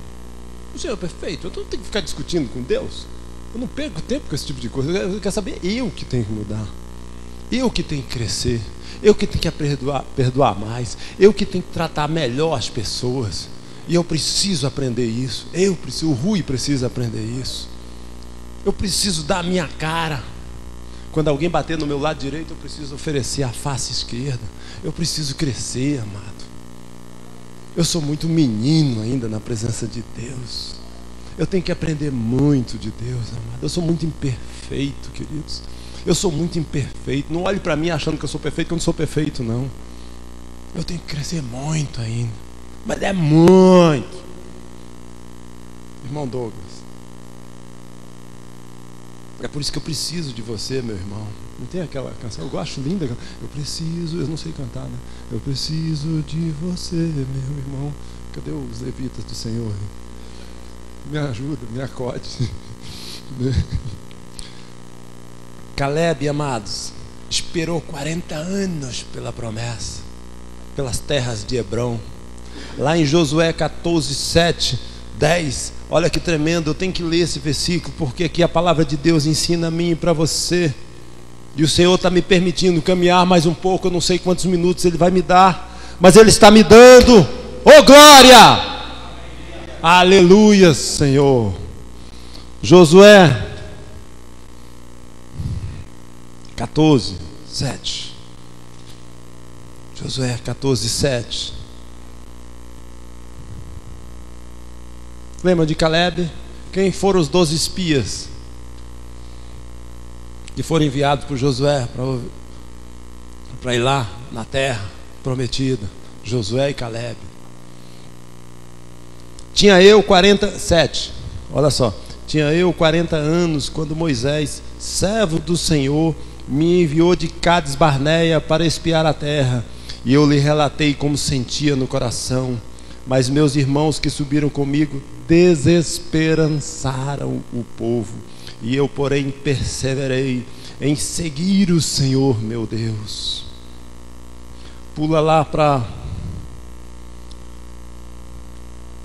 O Senhor é perfeito, eu não tenho que ficar discutindo com Deus. Eu não perco tempo com esse tipo de coisa. Eu quero saber, eu que tenho que mudar, eu que tenho que crescer, eu que tenho que perdoar mais, eu que tenho que tratar melhor as pessoas. E eu preciso aprender isso. O Rui precisa aprender isso. Eu preciso dar a minha cara. Quando alguém bater no meu lado direito, eu preciso oferecer a face esquerda. Eu preciso crescer, amado. Eu sou muito menino ainda na presença de Deus. Eu tenho que aprender muito de Deus, amado. Eu sou muito imperfeito, queridos. Eu sou muito imperfeito. Não olhe para mim achando que eu sou perfeito, que eu não sou perfeito, não. Eu tenho que crescer muito ainda. Mas é muito. Irmão Douglas, é por isso que eu preciso de você, meu irmão. Não tem aquela canção? Eu acho linda. Eu não sei cantar, né? Eu preciso de você, meu irmão. Cadê os levitas do Senhor? Me ajuda, me acode. Caleb, amados, esperou 40 anos pela promessa, pelas terras de Hebrom. Lá em Josué 14, 7, 10, olha que tremendo. Eu tenho que ler esse versículo, porque aqui a palavra de Deus ensina a mim e para você. E o Senhor está me permitindo caminhar mais um pouco. Eu não sei quantos minutos Ele vai me dar, mas Ele está me dando. Oh, glória! Aleluia, Senhor. Josué 14, 7. Josué 14, 7. Lembra de Caleb? Quem foram os 12 espias que foram enviados por Josué para ir lá na terra prometida? Josué e Caleb. Tinha eu 47, olha só. Tinha eu 40 anos quando Moisés, servo do Senhor, me enviou de Cades Barneia para espiar a terra. E eu lhe relatei como sentia no coração. Mas meus irmãos que subiram comigo desesperançaram o povo. E eu, porém, perseverei em seguir o Senhor meu Deus. Pula lá para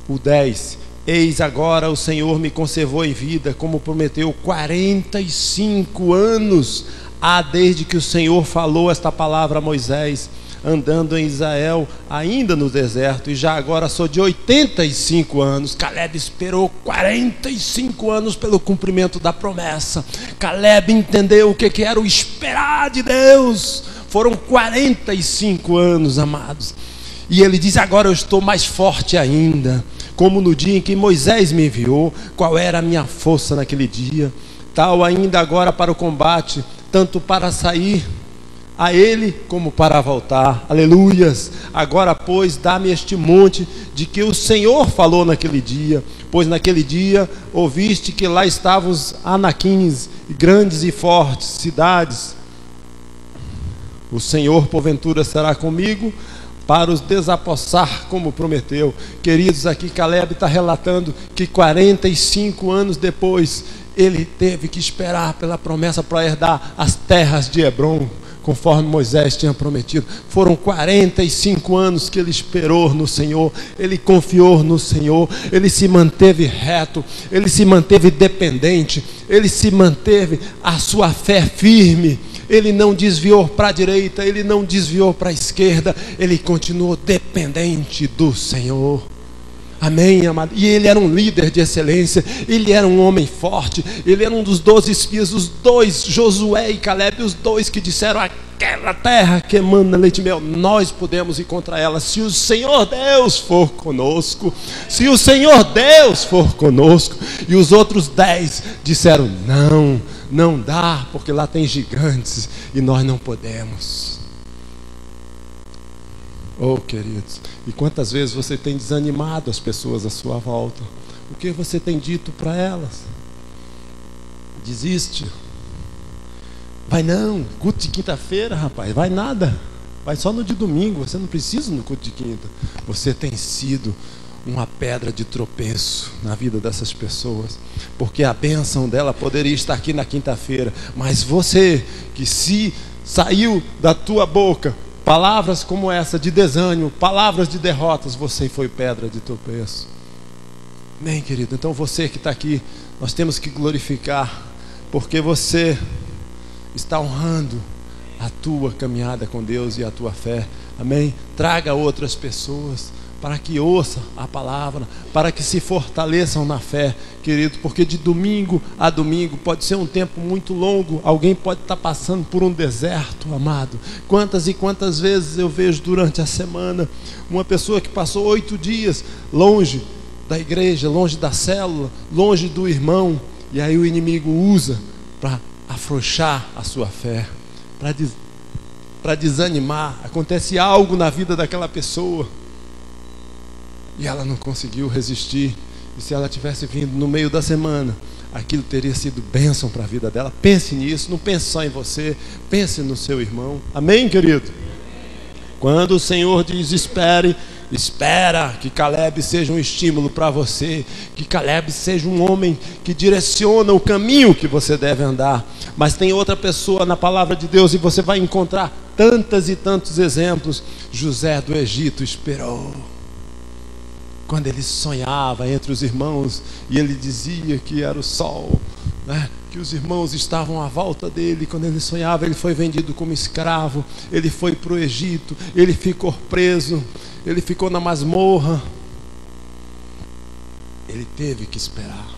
o 10. Eis agora o Senhor me conservou em vida, como prometeu. 45 anos há desde que o Senhor falou esta palavra a Moisés, andando em Israel, ainda no deserto, e já agora sou de 85 anos. Caleb esperou 45 anos pelo cumprimento da promessa. Caleb entendeu o que era o esperar de Deus. Foram 45 anos, amados. E ele diz: agora eu estou mais forte ainda, como no dia em que Moisés me enviou. Qual era a minha força naquele dia? Tal ainda agora para o combate, tanto para sair a ele como para voltar. Aleluias. Agora, pois, dá-me este monte de que o Senhor falou naquele dia, pois naquele dia ouviste que lá estavam os anaquins, grandes e fortes cidades. O Senhor porventura será comigo para os desapossar como prometeu. Queridos, aqui Caleb está relatando que 45 anos depois ele teve que esperar pela promessa para herdar as terras de Hebrom, conforme Moisés tinha prometido. Foram 45 anos que ele esperou no Senhor, ele confiou no Senhor, ele se manteve reto, ele se manteve dependente, ele se manteve a sua fé firme. Ele não desviou para a direita, ele não desviou para a esquerda, ele continuou dependente do Senhor. Amém, amado? E ele era um líder de excelência, ele era um homem forte, ele era um dos 12 espias, os dois, Josué e Caleb, os dois que disseram: aquela terra que emana leite e mel, nós podemos ir contra ela, se o Senhor Deus for conosco, se o Senhor Deus for conosco. E os outros 10 disseram: não dá, porque lá tem gigantes e nós não podemos. Oh, queridos, e quantas vezes você tem desanimado as pessoas à sua volta? O que você tem dito para elas? Desiste. Vai não, culto de quinta-feira, rapaz, vai nada. Vai só no de domingo, você não precisa no culto de quinta. Você tem sido uma pedra de tropeço na vida dessas pessoas, porque a bênção dela poderia estar aqui na quinta-feira, mas você, que se saiu da tua boca palavras como essa de desânimo, palavras de derrotas, você foi pedra de tropeço. Amém, querido? Então você que está aqui, nós temos que glorificar, porque você está honrando a tua caminhada com Deus e a tua fé. Amém? Traga outras pessoas para que ouçam a palavra, para que se fortaleçam na fé, querido, porque de domingo a domingo pode ser um tempo muito longo. Alguém pode estar passando por um deserto, amado. Quantas e quantas vezes eu vejo durante a semana uma pessoa que passou 8 dias longe da igreja, longe da célula, longe do irmão, e aí o inimigo usa para afrouxar a sua fé, para desanimar. Acontece algo na vida daquela pessoa e ela não conseguiu resistir. E se ela tivesse vindo no meio da semana, aquilo teria sido bênção para a vida dela. Pense nisso, não pense só em você, pense no seu irmão. Amém, querido? Quando o Senhor diz espere, espera que Caleb seja um estímulo para você, que Caleb seja um homem que direciona o caminho que você deve andar. Mas tem outra pessoa na palavra de Deus, e você vai encontrar tantos e tantos exemplos. José do Egito esperou. Quando ele sonhava entre os irmãos, e ele dizia que era o sol, né? Que os irmãos estavam à volta dele. Quando ele sonhava, ele foi vendido como escravo, ele foi para o Egito, ele ficou preso, ele ficou na masmorra. Ele teve que esperar,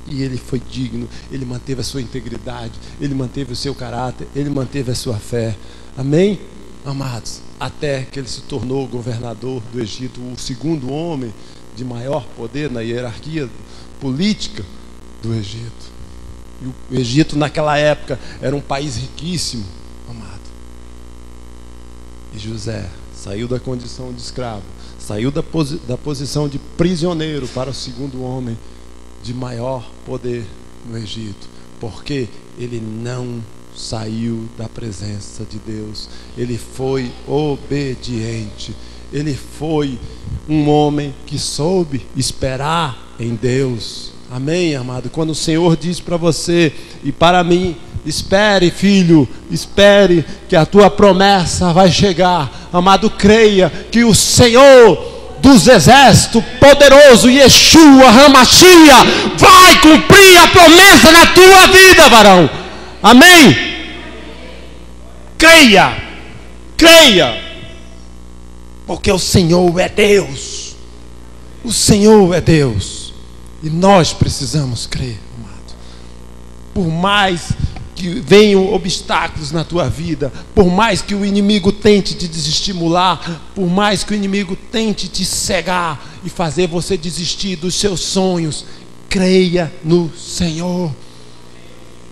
e ele foi digno, ele manteve a sua integridade, ele manteve o seu caráter, ele manteve a sua fé. Amém, amados? Até que ele se tornou governador do Egito, o segundo homem de maior poder na hierarquia política do Egito. E o Egito naquela época era um país riquíssimo, amado. E José saiu da condição de escravo, saiu da posição de prisioneiro para o segundo homem de maior poder no Egito, porque ele não saiu da presença de Deus, ele foi obediente, ele foi um homem que soube esperar em Deus. Amém, amado? Quando o Senhor diz para você e para mim: espere, filho, espere que a tua promessa vai chegar. Amado, creia que o Senhor dos exércitos, poderoso Yeshua HaMashiach, vai cumprir a promessa na tua vida, varão. Amém? Creia, creia, porque o Senhor é Deus, o Senhor é Deus, e nós precisamos crer, amado. Por mais que venham obstáculos na tua vida, por mais que o inimigo tente te desestimular, por mais que o inimigo tente te cegar e fazer você desistir dos seus sonhos, creia no Senhor.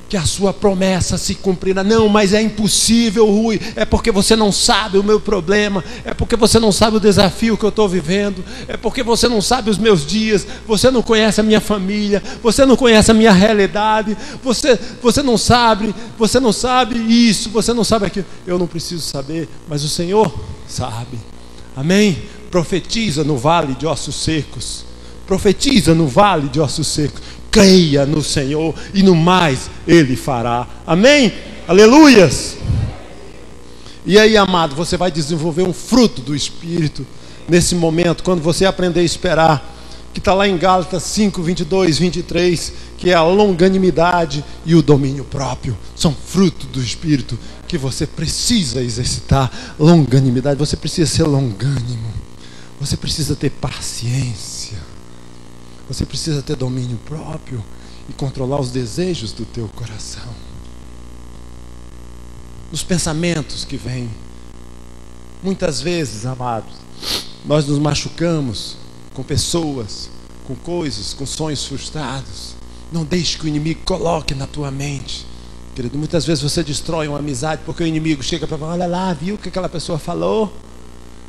que a sua promessa se cumprirá. Não, mas é impossível, Rui. É porque você não sabe o meu problema. É porque você não sabe o desafio que eu estou vivendo. É porque você não sabe os meus dias. Você não conhece a minha família. Você não conhece a minha realidade. Você não sabe isso. Você não sabe aquilo. Eu não preciso saber, mas o Senhor sabe. Amém? Profetiza no vale de ossos secos. Profetiza no vale de ossos secos. Creia no Senhor e no mais Ele fará. Amém? Aleluias! E aí, amado, você vai desenvolver um fruto do Espírito nesse momento, quando você aprender a esperar, que está lá em Gálatas 5, 22, 23, que é a longanimidade e o domínio próprio. São frutos do Espírito que você precisa exercitar. Longanimidade, você precisa ser longânimo. Você precisa ter paciência. Você precisa ter domínio próprio e controlar os desejos do teu coração. Os pensamentos que vêm. Muitas vezes, amados, nós nos machucamos com pessoas, com coisas, com sonhos frustrados. Não deixe que o inimigo coloque na tua mente. Querido, muitas vezes você destrói uma amizade porque o inimigo chega para falar: olha lá, viu o que aquela pessoa falou?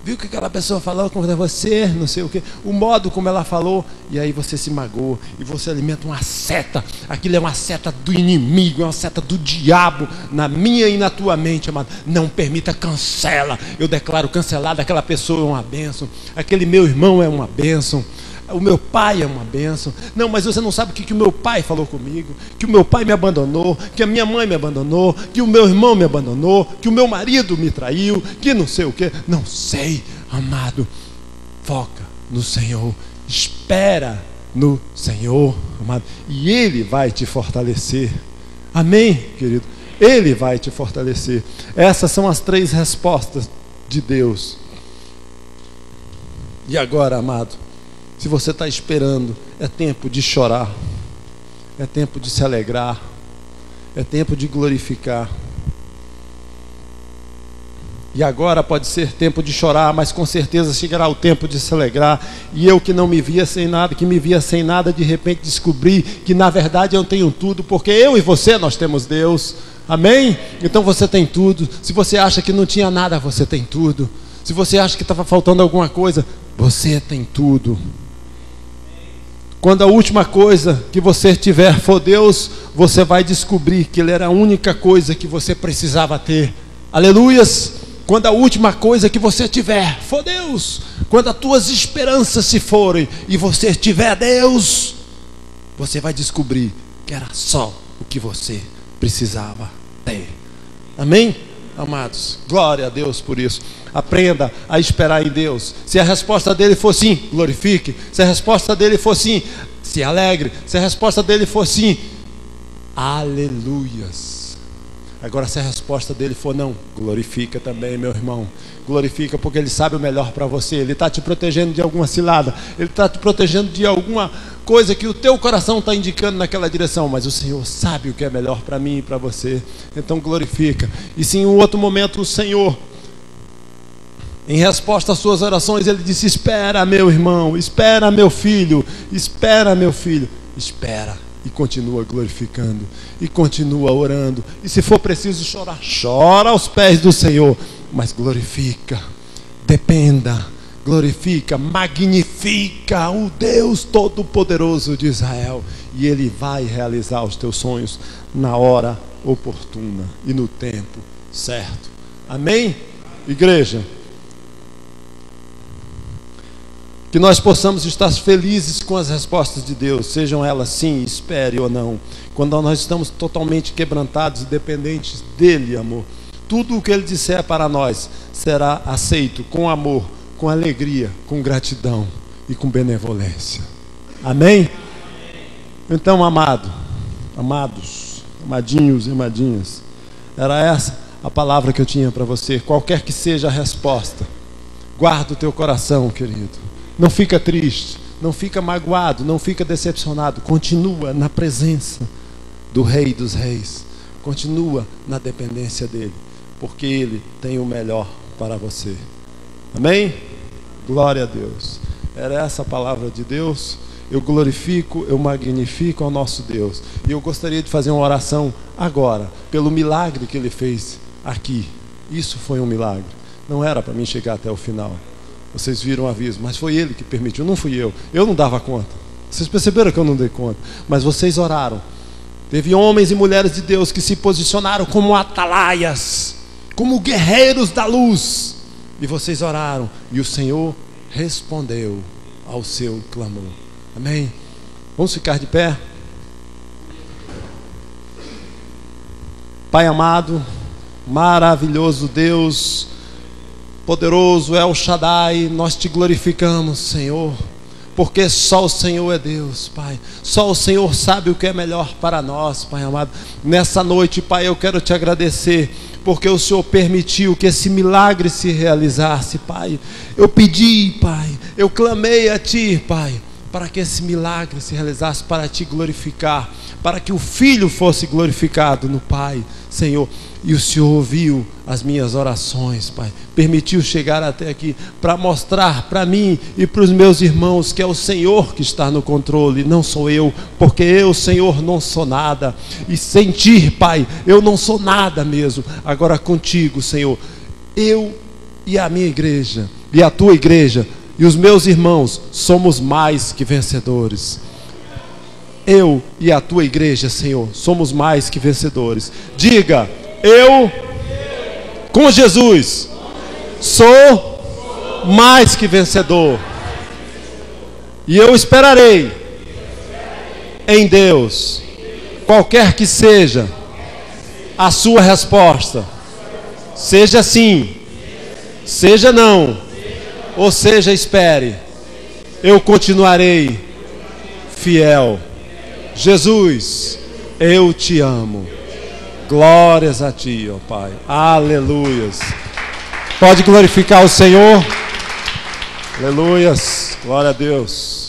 Viu que aquela pessoa falou contra você, não sei o que, o modo como ela falou, e aí você se magoa, e você alimenta uma seta. Aquilo é uma seta do inimigo, é uma seta do diabo, na minha e na tua mente, amado. Não permita, cancela. Eu declaro cancelado, aquela pessoa é uma bênção, aquele meu irmão é uma bênção, o meu pai é uma bênção. Não, mas você não sabe o que o meu pai falou comigo, que o meu pai me abandonou, que a minha mãe me abandonou, que o meu irmão me abandonou, que o meu marido me traiu, que não sei o que. Não sei, amado. Foca no Senhor, espera no Senhor, amado, e Ele vai te fortalecer. Amém, querido? Ele vai te fortalecer. Essas são as 3 respostas de Deus. E agora, amado, se você está esperando, é tempo de chorar, é tempo de se alegrar, é tempo de glorificar. E agora pode ser tempo de chorar, mas com certeza chegará o tempo de se alegrar. E eu que não me via sem nada, que me via sem nada, de repente descobri que na verdade eu tenho tudo, porque eu e você, nós temos Deus. Amém? Então você tem tudo. Se você acha que não tinha nada, você tem tudo. Se você acha que estava faltando alguma coisa, você tem tudo. Quando a última coisa que você tiver for Deus, você vai descobrir que Ele era a única coisa que você precisava ter. Aleluias! Quando a última coisa que você tiver for Deus, quando as tuas esperanças se forem e você tiver Deus, você vai descobrir que era só o que você precisava ter. Amém? Amados, glória a Deus por isso. Aprenda a esperar em Deus. Se a resposta dele for sim, glorifique. Se a resposta dele for sim, se alegre. Se a resposta dele for sim, aleluias. Agora, se a resposta dele for não, glorifica também, meu irmão. Glorifica, porque Ele sabe o melhor para você. Ele está te protegendo de alguma cilada, Ele está te protegendo de alguma coisa que o teu coração está indicando naquela direção, mas o Senhor sabe o que é melhor para mim e para você. Então glorifica. E se em um outro momento o Senhor, em resposta às suas orações, Ele disse: espera, meu irmão, espera, meu filho, espera, meu filho, espera. E continua glorificando, e continua orando, e se for preciso chorar, chora aos pés do Senhor, mas glorifica, dependa, glorifica, magnifica o Deus Todo-Poderoso de Israel, e Ele vai realizar os teus sonhos na hora oportuna e no tempo certo. Amém? Igreja, que nós possamos estar felizes com as respostas de Deus, sejam elas sim, espere ou não. Quando nós estamos totalmente quebrantados e dependentes dEle, amor, tudo o que Ele disser para nós será aceito com amor, com alegria, com gratidão e com benevolência. Amém? Então, amado, amados, amadinhos e amadinhas, era essa a palavra que eu tinha para você. Qualquer que seja a resposta, guarda o teu coração, querido. Não fica triste, não fica magoado, não fica decepcionado. Continua na presença do Rei dos Reis. Continua na dependência dEle, porque Ele tem o melhor para você. Amém? Glória a Deus. Era essa a palavra de Deus. eu glorifico, eu magnifico ao nosso Deus. E eu gostaria de fazer uma oração agora, pelo milagre que Ele fez aqui. Isso foi um milagre. Não era para mim chegar até o final. Vocês viram o aviso, mas foi Ele que permitiu, não fui eu. Eu não dava conta. Vocês perceberam que eu não dei conta. Mas vocês oraram. Teve homens e mulheres de Deus que se posicionaram como atalaias, como guerreiros da luz. E vocês oraram, e o Senhor respondeu ao seu clamor. Amém? Vamos ficar de pé? Pai amado, maravilhoso Deus, poderoso El Shaddai, nós te glorificamos, Senhor, porque só o Senhor é Deus, Pai. Só o Senhor sabe o que é melhor para nós, Pai amado. Nessa noite, Pai, eu quero te agradecer, porque o Senhor permitiu que esse milagre se realizasse, Pai. Eu pedi, Pai, eu clamei a Ti, Pai, para que esse milagre se realizasse, para Te glorificar, para que o Filho fosse glorificado no Pai, Senhor. E o Senhor ouviu as minhas orações, Pai. Permitiu chegar até aqui para mostrar para mim e para os meus irmãos que é o Senhor que está no controle, não sou eu, porque eu, Senhor, não sou nada. E sem Ti, Pai, eu não sou nada mesmo. Agora contigo, Senhor, eu e a minha igreja, e a Tua igreja, e os meus irmãos, somos mais que vencedores. Eu e a Tua igreja, Senhor, somos mais que vencedores. Diga: eu, com Jesus, sou mais que vencedor. E eu esperarei em Deus, qualquer que seja a sua resposta, seja sim, seja não, ou seja espere, eu continuarei fiel. Jesus, eu te amo. Glórias a Ti, ó Pai. Aleluias. Pode glorificar o Senhor. Aleluias. Glória a Deus.